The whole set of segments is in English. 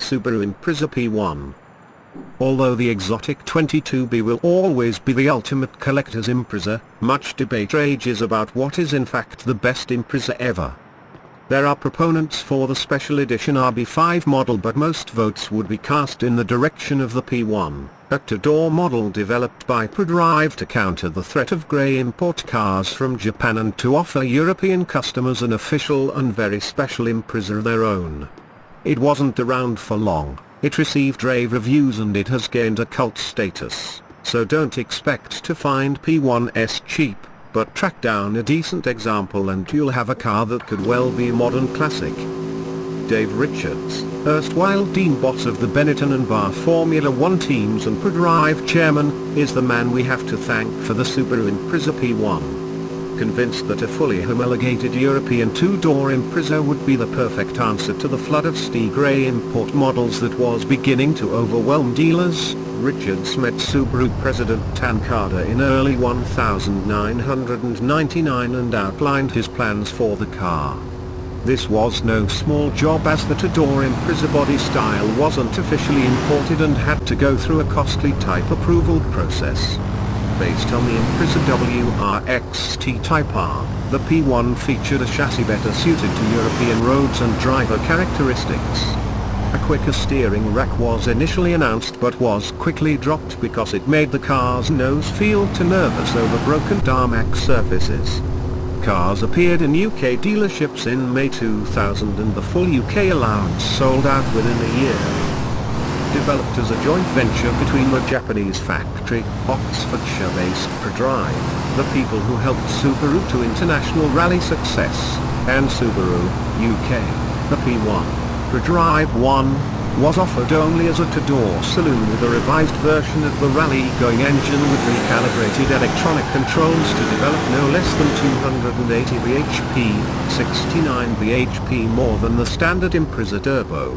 Subaru Impreza P1. Although the exotic 22B will always be the ultimate collector's Impreza, much debate rages about what is in fact the best Impreza ever. There are proponents for the special edition RB5 model, but most votes would be cast in the direction of the P1, a two-door model developed by ProDrive to counter the threat of grey import cars from Japan and to offer European customers an official and very special Impreza of their own. It wasn't around for long, it received rave reviews and it has gained a cult status, so don't expect to find P1s cheap. But track down a decent example and you'll have a car that could well be a modern classic. Dave Richards, erstwhile Dean Boss of the Benetton and Bar Formula 1 teams and ProDrive chairman, is the man we have to thank for the Subaru Impreza P1. Convinced that a fully homologated European two-door Impreza would be the perfect answer to the flood of steel grey import models that was beginning to overwhelm dealers, Richards met Subaru President Tancada in early 1999 and outlined his plans for the car. This was no small job, as the two-door Impreza body style wasn't officially imported and had to go through a costly type approval process. Based on the Impreza WRXT Type R, the P1 featured a chassis better suited to European roads and driver characteristics. A quicker steering rack was initially announced but was quickly dropped because it made the car's nose feel too nervous over broken tarmac surfaces. Cars appeared in UK dealerships in May 2000 and the full UK allowance sold out within a year. Developed as a joint venture between the Japanese factory, Oxfordshire-based ProDrive, the people who helped Subaru to international rally success, and Subaru, UK, the P1. ProDrive 1, was offered only as a two-door saloon with a revised version of the rally-going engine with recalibrated electronic controls to develop no less than 280 bhp, 69 bhp more than the standard Impreza Turbo.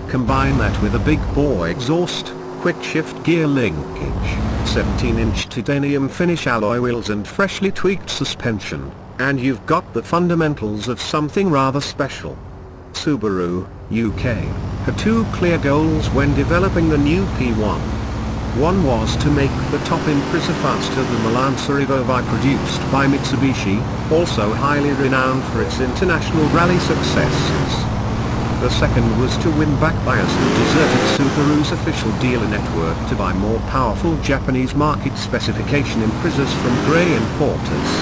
Combine that with a big bore exhaust, quick shift gear linkage, 17-inch titanium finish alloy wheels and freshly tweaked suspension, and you've got the fundamentals of something rather special. Subaru, UK, had two clear goals when developing the new P1. One was to make the top Impreza faster than the Lancer Evo V produced by Mitsubishi, also highly renowned for its international rally successes. The second was to win back buyers who deserted Subaru's official dealer network to buy more powerful Japanese market specification Imprezas from grey importers.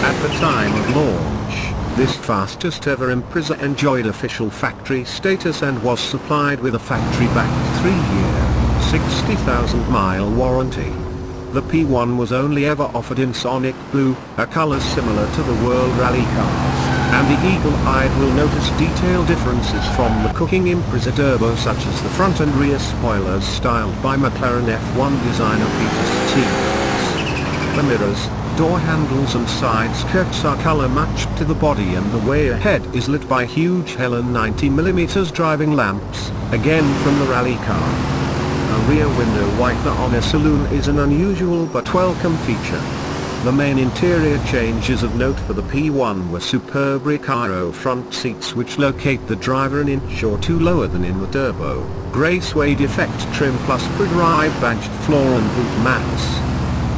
At the time of launch, this fastest ever Impreza enjoyed official factory status and was supplied with a factory-backed 3-year, 60,000-mile warranty. The P1 was only ever offered in Sonic Blue, a color similar to the World Rally cars, and the eagle-eyed will notice detail differences from the cooking Impreza Turbo, such as the front and rear spoilers styled by McLaren F1 designer Peter Stevens. The mirrors, door handles and side skirts are color matched to the body, and the way ahead is lit by huge Helen 90mm driving lamps, again from the rally car. A rear window wiper on a saloon is an unusual but welcome feature. The main interior changes of note for the P1 were superb Recaro front seats which locate the driver an inch or two lower than in the Turbo, grey suede effect trim plus ProDrive badged floor and boot mats.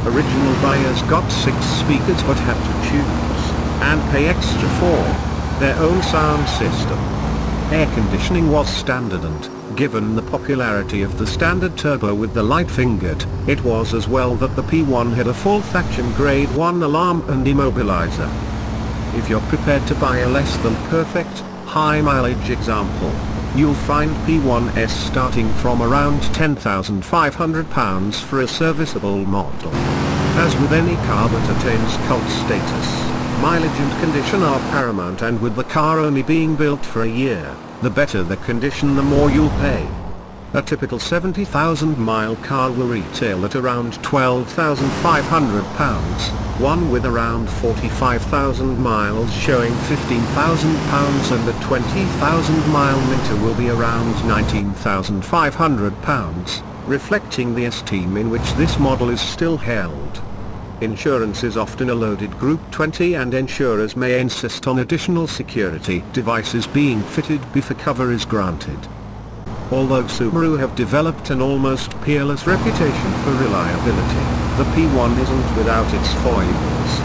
Original buyers got 6 speakers but had to choose, and pay extra for, their own sound system. Air conditioning was standard, and, given the popularity of the standard Turbo with the light fingered, it was as well that the P1 had a full Thatcham Grade 1 alarm and immobilizer. If you're prepared to buy a less than perfect, high mileage example, you'll find P1s starting from around £10,500 for a serviceable model. As with any car that attains cult status, mileage and condition are paramount, and with the car only being built for a year, the better the condition the more you'll pay. A typical 70,000-mile car will retail at around £12,500, one with around 45,000 miles showing £15,000, and a 20,000-mile Minter will be around £19,500, reflecting the esteem in which this model is still held. Insurance is often a loaded Group 20, and insurers may insist on additional security devices being fitted before cover is granted. Although Subaru have developed an almost peerless reputation for reliability, the P1 isn't without its foibles.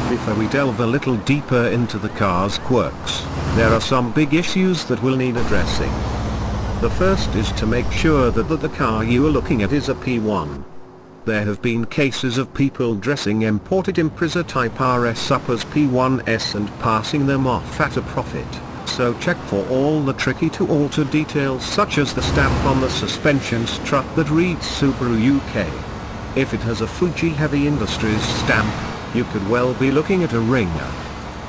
Before we delve a little deeper into the car's quirks, there are some big issues that will need addressing. The first is to make sure that the car you are looking at is a P1. There have been cases of people dressing imported Impreza Type RS up as P1s and passing them off at a profit, so check for all the tricky to alter details such as the stamp on the suspension strut that reads Subaru UK. If it has a Fuji Heavy Industries stamp, you could well be looking at a ringer.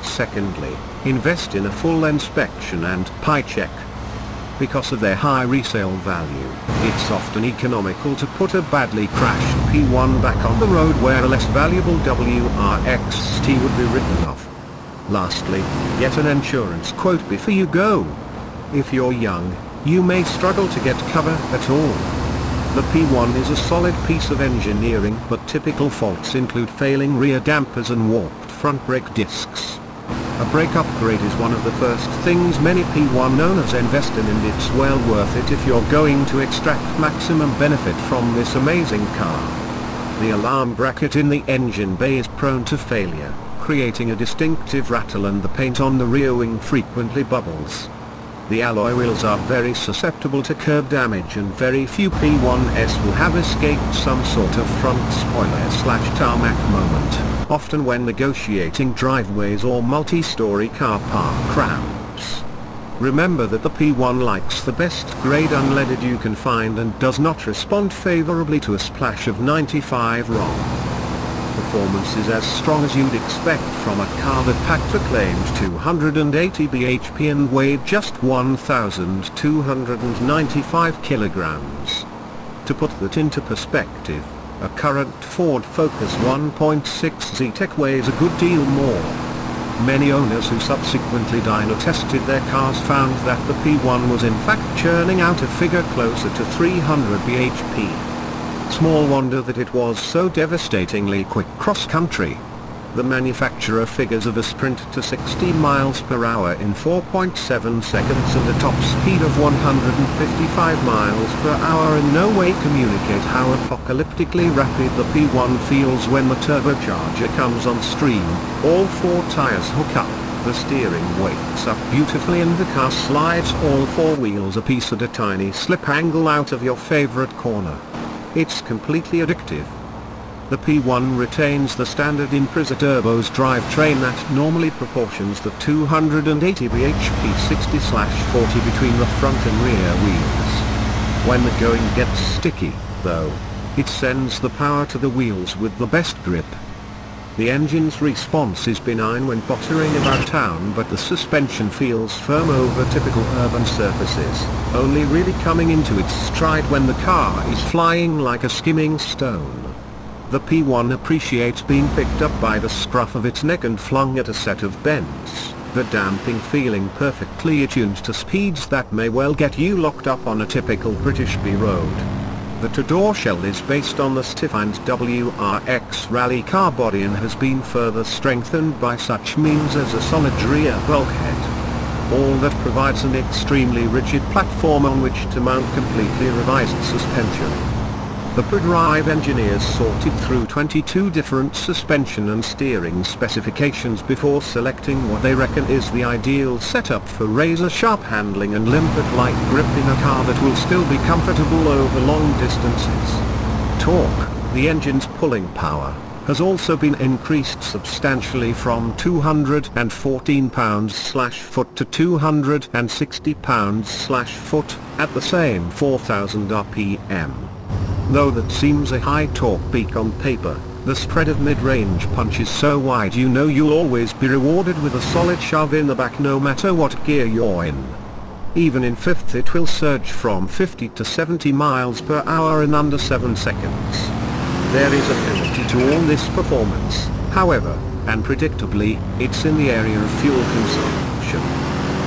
Secondly, invest in a full inspection and PI check. Because of their high resale value, it's often economical to put a badly crashed P1 back on the road where a less valuable WRXT would be written off. Lastly, get an insurance quote before you go. If you're young, you may struggle to get cover at all. The P1 is a solid piece of engineering, but typical faults include failing rear dampers and warped front brake discs. A brake upgrade is one of the first things many P1 owners invest in, and it's well worth it if you're going to extract maximum benefit from this amazing car. The alarm bracket in the engine bay is prone to failure, creating a distinctive rattle, and the paint on the rear wing frequently bubbles. The alloy wheels are very susceptible to curb damage, and very few P1s will have escaped some sort of front spoiler/tarmac moment, often when negotiating driveways or multi-story car park ramps. Remember that the P1 likes the best grade unleaded you can find and does not respond favorably to a splash of 95 ROM. Performance is as strong as you'd expect from a car that packed a claimed 280 bhp and weighed just 1,295 kilograms. To put that into perspective, a current Ford Focus 1.6 Zetec weighs a good deal more. Many owners who subsequently dyno tested their cars found that the P1 was in fact churning out a figure closer to 300 bhp. Small wonder that it was so devastatingly quick cross-country. The manufacturer figures of a sprint to 60 miles per hour in 4.7 seconds and a top speed of 155 miles per hour in no way communicate how apocalyptically rapid the P1 feels when the turbocharger comes on stream. All four tires hook up, the steering wakes up beautifully, and the car slides all four wheels a piece at a tiny slip angle out of your favorite corner. It's completely addictive. The P1 retains the standard Impreza Turbo's drivetrain that normally proportions the 280 bhp 60/40 between the front and rear wheels. When the going gets sticky, though, it sends the power to the wheels with the best grip. The engine's response is benign when pottering about town, but the suspension feels firm over typical urban surfaces, only really coming into its stride when the car is flying like a skimming stone. The P1 appreciates being picked up by the scruff of its neck and flung at a set of bends, the damping feeling perfectly attuned to speeds that may well get you locked up on a typical British B road. The two-door shell is based on the stiff-and WRX rally car body and has been further strengthened by such means as a solid rear bulkhead. All that provides an extremely rigid platform on which to mount completely revised suspension. The ProDrive engineers sorted through 22 different suspension and steering specifications before selecting what they reckon is the ideal setup for razor-sharp handling and limpet-like grip in a car that will still be comfortable over long distances. Torque, the engine's pulling power, has also been increased substantially from 214 pounds/foot to 260 pounds/foot, at the same 4,000 RPM. Though that seems a high torque peak on paper, the spread of mid-range punch is so wide you know you'll always be rewarded with a solid shove in the back no matter what gear you're in. Even in fifth it will surge from 50 to 70 miles per hour in under 7 seconds. There is a penalty to all this performance, however, and predictably, it's in the area of fuel consumption.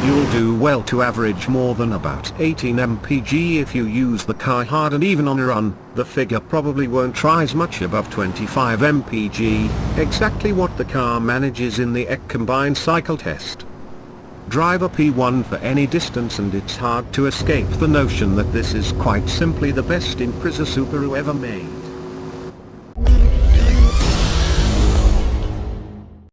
You'll do well to average more than about 18 mpg if you use the car hard, and even on a run, the figure probably won't rise much above 25 mpg, exactly what the car manages in the EC combined cycle test. Drive a P1 for any distance, and it's hard to escape the notion that this is quite simply the best Impreza Subaru ever made.